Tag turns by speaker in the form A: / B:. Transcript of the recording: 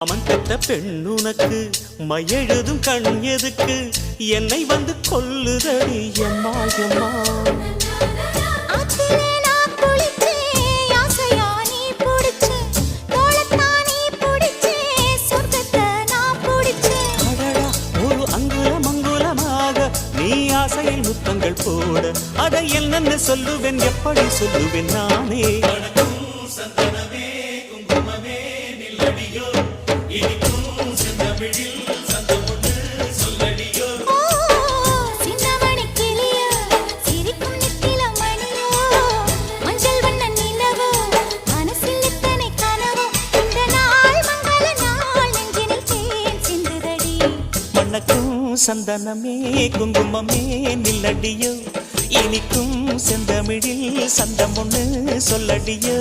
A: அவன் பெற்ற பெண்ணுனக்கு மையெழுதும் கண் எதுக்கு என்னை வந்து கொல்லுதடி எம்மா எம்மா ஒரு அங்குலம் அங்குலமாக நீ ஆசையில் முத்தங்கள் போட அதை என்னென்ன சொல்லுவேன் எப்படி சொல்லுவேன் நானே சந்தனமே குங்குமமே நில்லடியோ இனிக்கும் செந்தமிழில் சந்தம் ஒண்ணு சொல்லடியோ